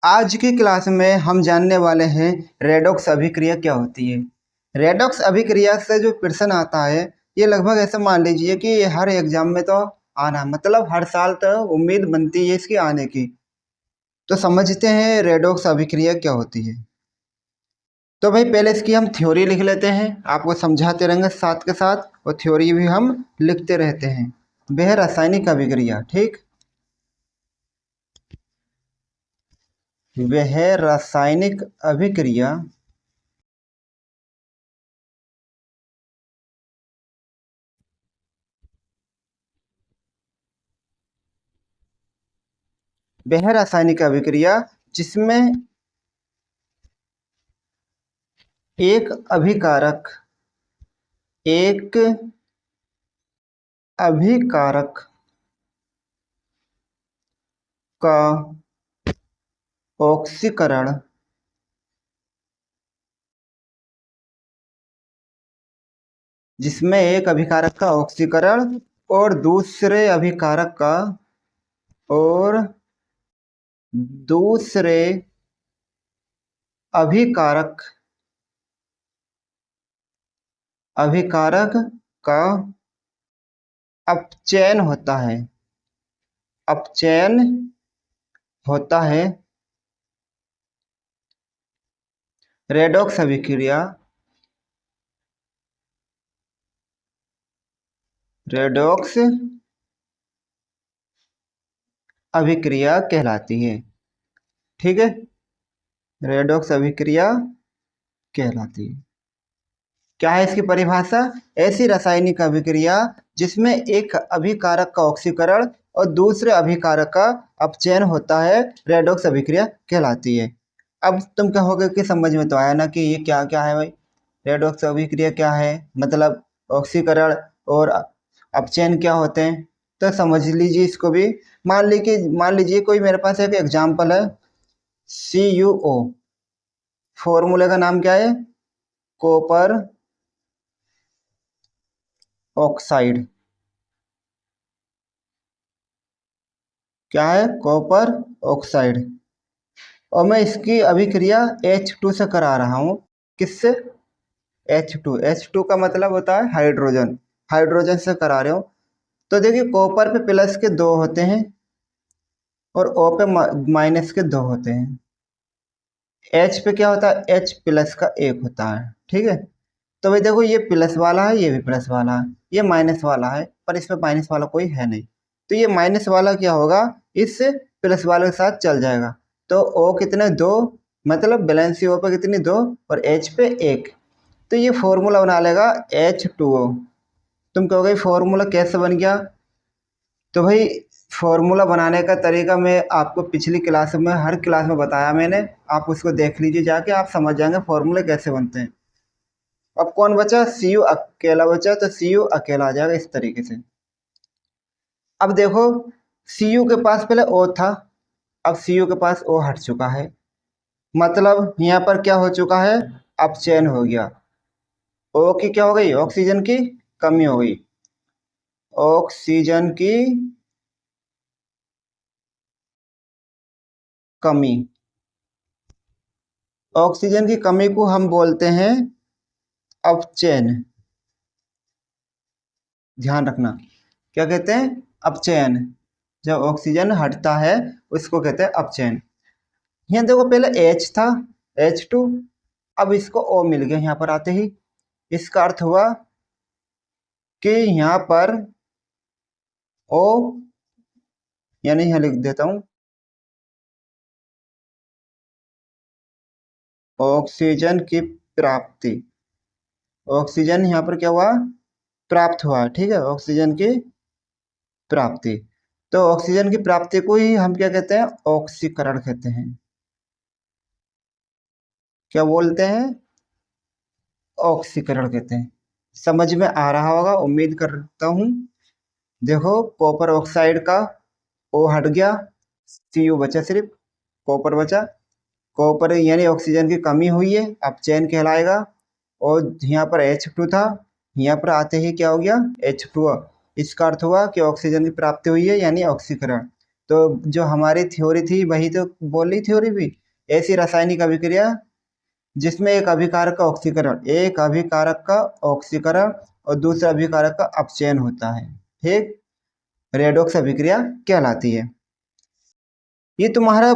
आज की क्लास में हम जानने वाले हैं रेडॉक्स अभिक्रिया क्या होती है। रेडॉक्स अभिक्रिया से जो प्रश्न आता है ये लगभग ऐसे मान लीजिए कि ये हर एग्जाम में तो आना, मतलब हर साल तो उम्मीद बनती है इसकी आने की। तो समझते हैं रेडॉक्स अभिक्रिया क्या होती है। तो भाई पहले इसकी हम थ्योरी लिख लेते हैं, आपको समझाते रहेंगे साथ के साथ, और थ्योरी भी हम लिखते रहते हैं। वह रासायनिक अभिक्रिया, ठीक, वह रासायनिक अभिक्रिया वह रासायनिक अभिक्रिया जिसमें एक अभिकारक का ऑक्सीकरण जिसमें एक अभिकारक का ऑक्सीकरण और और दूसरे अभिकारक का अपचयन होता है रेडॉक्स अभिक्रिया कहलाती है। ठीक है, रेडॉक्स अभिक्रिया कहलाती है। क्या है इसकी परिभाषा? ऐसी रासायनिक अभिक्रिया जिसमें एक अभिकारक का ऑक्सीकरण और दूसरे अभिकारक का अपचयन होता है रेडॉक्स अभिक्रिया कहलाती है। अब तुम कहोगे कि समझ में तो आया ना कि ये क्या क्या है भाई, रेडॉक्स अभिक्रिया क्या है, मतलब ऑक्सीकरण और अपचयन क्या होते हैं। तो समझ लीजिए इसको भी। मान लीजिए कोई मेरे पास एक एग्जाम्पल है, CuO, फॉर्मूले का नाम क्या है? Copper oxide. क्या है? Copper oxide. और मैं इसकी अभिक्रिया H2 से करा रहा हूँ। किससे? H2 का मतलब होता है हाइड्रोजन से करा रहे हो। तो देखिए कॉपर पे प्लस के 2 होते हैं और O पे माइनस के 2 होते हैं। H पे क्या होता है? H प्लस का 1 होता है। ठीक है, तो भाई देखो ये प्लस वाला है, ये भी प्लस वाला है, ये माइनस वाला है, पर इसमें माइनस वाला कोई है नहीं। तो ये माइनस वाला क्या होगा? इस प्लस वाले के साथ चल जाएगा। तो O कितने? 2, मतलब बैलेंसी O पे कितनी? 2 और H पे 1। तो ये फॉर्मूला बना लेगा H2O। तुम कहोगे फॉर्मूला कैसे बन गया? तो भाई फॉर्मूला बनाने का तरीका मैं आपको पिछली क्लास में, हर क्लास में बताया मैंने, आप उसको देख लीजिए जाके, आप समझ जाएंगे फॉर्मूले कैसे बनते हैं। अब कौन बचा? Cu अकेला बचा, तो Cu अकेला आ जाएगा इस तरीके से। अब देखो Cu के पास पहले O था, अब Cu के पास O हट चुका है, मतलब यहाँ पर क्या हो चुका है? अपचयन हो गया। O की क्या हो गई? ऑक्सीजन की कमी हो गई। ऑक्सीजन की कमी, ऑक्सीजन की कमी को हम बोलते हैं अपचयन। ध्यान रखना, क्या कहते हैं? अपचयन। जब ऑक्सीजन हटता है उसको कहते हैं अपचयन। यहाँ देखो पहले H था, H2, अब इसको O मिल गया यहाँ पर आते ही। इसका अर्थ हुआ कि यहाँ पर O, यानी यहाँ लिख देता हूँ, ऑक्सीजन की प्राप्ति। ऑक्सीजन यहाँ पर क्या हुआ? प्राप्त हुआ। ठीक है, ऑक्सीजन की प्राप्ति। तो ऑक्सीजन की प्राप्ति को ही हम क्या कहते हैं? ऑक्सीकरण कहते हैं। क्या बोलते हैं? ऑक्सीकरण कहते हैं। समझ में आ रहा होगा, उम्मीद करता हूँ। देखो कॉपर ऑक्साइड का O हट गया, Cu बचा, सिर्फ कॉपर बचा। कॉपर यानी ऑक्सीजन की कमी हुई है, अपचयन कहलाएगा। और यहाँ पर H2 था, यहाँ पर आते ही क्या हो गया? H2O। इसका अर्थ हुआ कि ऑक्सीजन की प्राप्ति हुई है, यानी ऑक्सीकरण। तो जो हमारी थ्योरी थी वही तो बोल रही थ्योरी भी, ऐसी रासायनिक अभिक्रिया जिसमें एक अभिकारक का ऑक्सीकरण और दूसरे अभिकारक का अपचयन होता है, ठीक, रेडॉक्स अभिक्रिया कहलाती है। ये तुम्हारा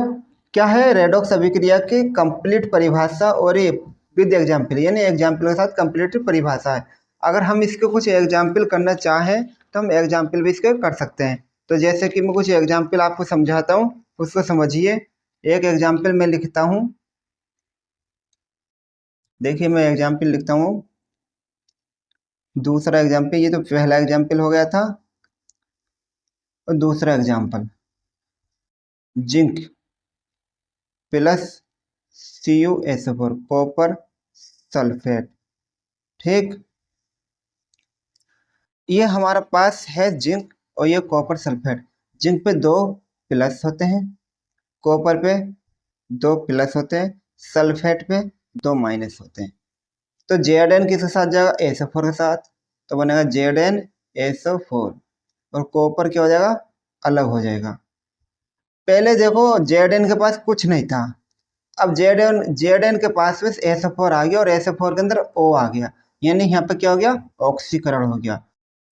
क्या है, रेडॉक्स अभिक्रिया की कंप्लीट परिभाषा और ये विद एग्जाम्पल, यानी एग्जाम्पल के साथ कंप्लीट परिभाषा है। अगर हम इसके कुछ एग्जाम्पल करना चाहें तो हम एग्जाम्पल भी इसके कर सकते हैं। तो जैसे कि मैं कुछ एग्जाम्पल आपको समझाता हूँ, उसको समझिए। एक एग्जाम्पल मैं लिखता हूँ, देखिए मैं एग्जाम्पल लिखता हूँ। दूसरा एग्जाम्पल, ये तो पहला एग्जाम्पल हो गया था, और दूसरा example zinc plus CuSO4 copper sulphate, ठीक। ये हमारा पास है जिंक और ये कॉपर सल्फेट। जिंक पे 2 प्लस होते हैं, कॉपर पे 2 प्लस होते हैं, सल्फेट पे 2 माइनस होते हैं। तो Zn किसके साथ जाएगा, SO4 के साथ, तो बनेगा ZnSO4, और कॉपर क्या हो जाएगा, अलग हो जाएगा। पहले देखो Zn के पास कुछ नहीं था, अब Zn के पास में SO4 आ गया और SO4 के अंदर O आ गया, यानी यहाँ पे क्या हो गया, ऑक्सीकरण हो गया।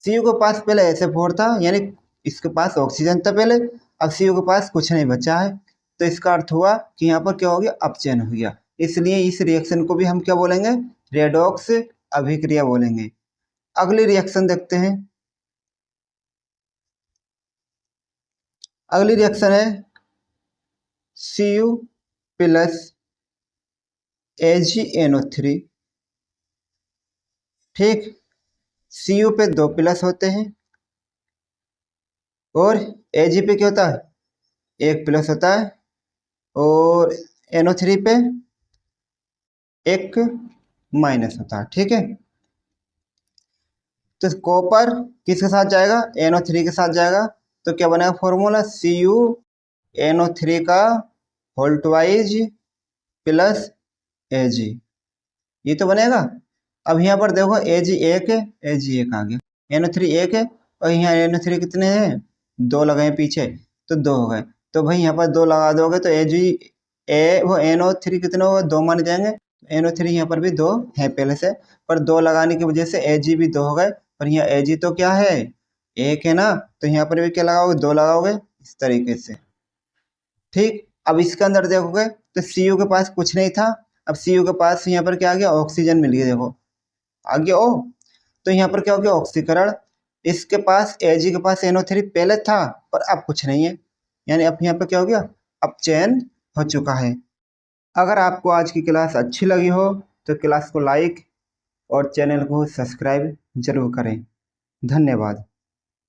Cu के पास पहले SO4 था, यानी इसके पास ऑक्सीजन था पहले, अब Cu के पास कुछ नहीं बचा है, तो इसका अर्थ हुआ कि यहाँ पर क्या हो गया, अपचयन हो गया। इसलिए इस रिएक्शन को भी हम क्या बोलेंगे, रेडॉक्स अभिक्रिया बोलेंगे। अगली रिएक्शन देखते हैं। अगली रिएक्शन है Cu प्लस AgNO3, ठीक। Cu पे 2 प्लस होते हैं और Ag पे क्या होता है, 1 प्लस होता है, और NO3 पे 1 माइनस होता है, ठीक है। तो कॉपर किसके साथ जाएगा, NO3 के साथ जाएगा, तो क्या बनेगा फॉर्मूला, CuNO3 का होल ट्वाइज प्लस Ag, ये तो बनेगा। अब यहाँ पर देखो Ag 1 है, Ag 1 आ गया, NO3 1 है, और यहाँ NO3 कितने हैं, 2 लगाए पीछे, तो 2 हो गए। तो भाई यहाँ पर 2 लगा दोगे तो वो NO3 कितने हो गए, 2 माने जाएंगे। NO3 यहाँ पर भी 2 है पहले से, पर 2 लगाने की वजह से Ag भी 2 हो गए, पर यहाँ Ag तो क्या है, 1 है ना, तो यहाँ पर भी क्या लगाओगे, 2 लगाओगे, इस तरीके से, ठीक। अब इसके अंदर देखोगे तो Cu के पास कुछ नहीं था, अब Cu के पास यहाँ पर क्या आ गया, ऑक्सीजन मिल गया, देखो आ गया O, तो यहाँ पर क्या हो गया, ऑक्सीकरण। इसके पास Ag के पास NO3 पहले था, पर अब कुछ नहीं है, यानी अब यहाँ पर क्या हो गया, अपचयन हो चुका है। अगर आपको आज की क्लास अच्छी लगी हो तो क्लास को लाइक और चैनल को सब्सक्राइब जरूर करें। धन्यवाद।